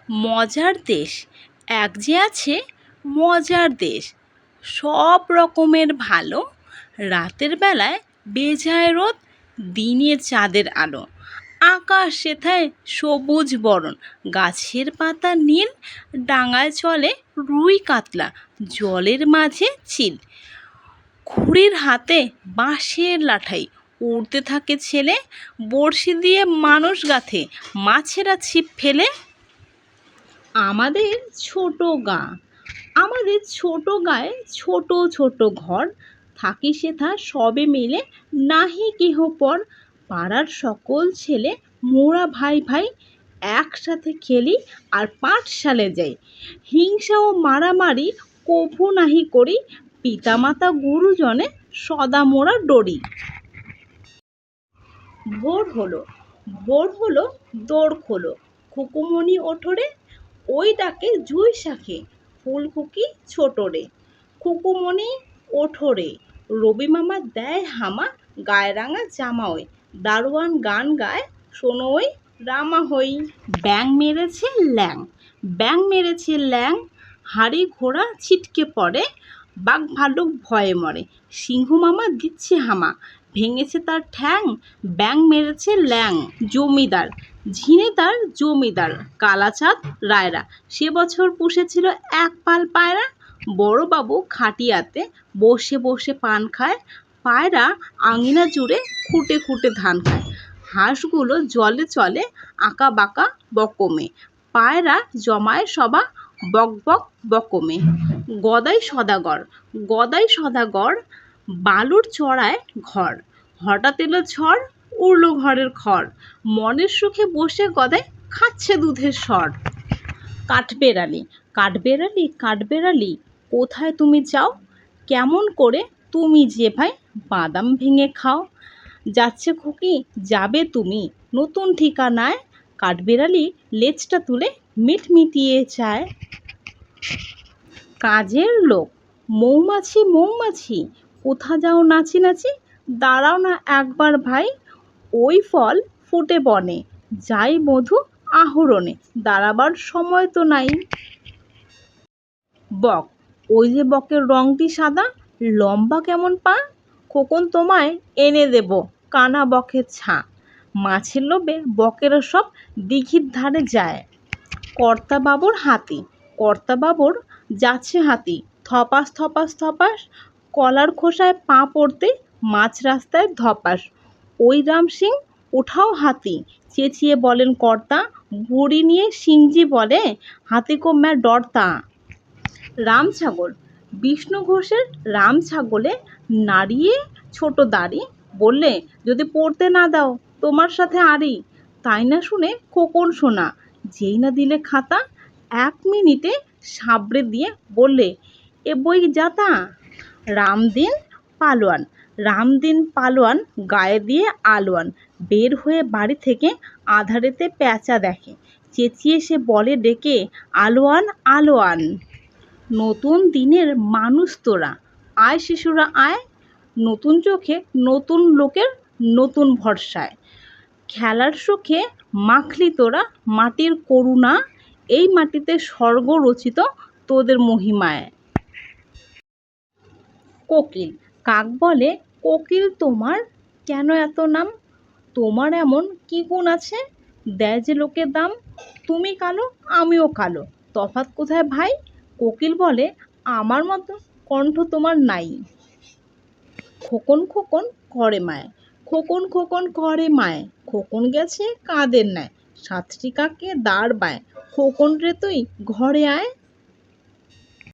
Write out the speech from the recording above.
মজার দেশ, এক যে আছে মজার দেশ, সব রকমের ভালো। রাতের বেলায় বেজায় রোদ, দিনে চাঁদের আলো। আকাশ সেথায় সবুজ বরণ, গাছের পাতা নীল, ডাঙায় চলে রুই কাতলা, জলের মাঝে চিল। খুড়ির হাতে বাঁশের লাঠাই, উড়তে থাকে ছেলে, বড়শি দিয়ে মানুষ গাথে, মাছেরা ছিপ ফেলে। আমাদের ছোট গা, আমাদের ছোট গায়ে ছোট ছোট ঘর, থাকি সেথা সবে মিলে, নাহি কেহ পর। পাড়ার সকল ছেলে মোরা ভাই ভাই, একসাথে খেলি আর পাঠশালে যাই। হিংসা ও মারামারি কভু নাহি করি, পিতামাতা গুরুজনে সদা মোরা ডরি। ভোর হলো, ভোর হলো, দোর খোলো, খুকুমণি ওঠো রে, ওই ডাকে জুঁই শাঁখে, ফুলকুকি ছোটো রে। খুকুমণি ওঠো রে, রবি মামা দেয় হামা, গায়ে রাঙা জামা ওই, দারোয়ান গান গায়, শোনো ওই রামা হই। ব্যাং মেরেছে ল্যাং, ব্যাং মেরেছে ল্যাং, হাঁড়ি ঘোড়া ছিটকে পড়ে, বাঘ ভাল্লুক ভয়ে মরে। সিংহ মামা দিচ্ছে হামা, ভেঙেছে তার ঠ্যাং, ব্যাং মেরেছে ল্যাং। জমিদার, ঝিনেদার জমিদার কালাচাঁদ রায়রা, সে বছর পুষেছিল এক পাল পায়রা। বড়বাবু খাটিয়াতে বসে বসে পান খায়, পায়রা আঙিনা জুড়ে খুঁটে খুঁটে ধান খায়। হাঁসগুলো জলে চলে আঁকা বাঁকা বকমে, পায়রা জমায় সবা বক বক বকমে। গদাই সদাগর, গদাই সদাগর বালুর চড়ায় ঘর, হঠাৎ এলো ঝড়, উড়লো ঘরের খড়, মনের সুখে বসে গদাই খাচ্ছে দুধের সর। কাঠবেড়ালি, কাঠবেড়ালি, কাঠবেড়ালি, কোথায় তুমি যাও? কেমন করে তুমি যে ভাই বাদাম ভেঙে খাও? যাচ্ছে খুকি যাবে তুমি নতুন ঠিকানায়, কাঠবেড়ালি লেজটা তুলে মিটমিটিয়ে চায়। কাজের লোক, মৌমাছি মৌমাছি, কোথা যাও নাচি নাচি, দাঁড়াও না একবার ভাই, ওই ফল ফোটে বনে, যাই মধু আহরণে, দাঁড়াবার সময় তো নাই। বক, ওই যে বকের রংটি সাদা, লম্বা কেমন পা, খোকন তোমায় এনে দেব কানা বকের ছা। মাছের লোভে বকেরা সব দিঘির ধারে যায়। কর্তা বাবুর হাতি, কর্তা বাবুর যাচ্ছে হাতি, থপাস থপাস থপাস, কলার খোসায় পা পড়তে মাঝ রাস্তায় ধপাস। ওই রাম সিং ওঠাও হাতি, চেঁচিয়ে বলেন কর্তা, বুড়ি নিয়ে সিংজি বলে, হাতি কো ম্যা ডরতা। রাম ছাগল, বিষ্ণু ঘোষের রাম ছাগলে নাড়িয়ে ছোট দাড়ি, বললে যদি পড়তে না দাও তোমার সাথে আড়ি। তাই না শুনে খোকন সোনা, যেই না দিলে খাতা, 1 মিনিটে সাবড়ে দিয়ে বললে, এ বই যাতা। রামদিন পালোয়ান, রামদিন পালোয়ান গায়ে দিয়ে আলোয়ান, বের হয়ে বাড়ি থেকে আঁধারেতে প্যাঁচা দেখে, চেঁচিয়ে সে বলে ডেকে, আলোয়ান আলোয়ান। নতুন দিনের মানুষ তোরা, আয় শিশুরা আয়, নতুন চোখে নতুন লোকের নতুন ভরসায়, খেলার সুখে মাখলি তোরা মাটির করুণা, এই মাটিতে স্বর্গ রচিত তোদের মহিমায়। কোকিল, কাক বলে, কোকিল তোমার কেন এত নাম? তোমার এমন কি গুণ আছে, দেয় যে লোকে দাম? তুমি কালো আমিও কালো, তফাৎ কোথায় ভাই? কোকিল বলে, আমার মতো কণ্ঠ তোমার নাই। খোকন খোকন করে মায়, খোকন খোকন করে মায়, খোকন গেছে কাঁদের নেয়, 7টি কাকে দাঁড় বায়, খোকন রে তুই ঘরে আয়।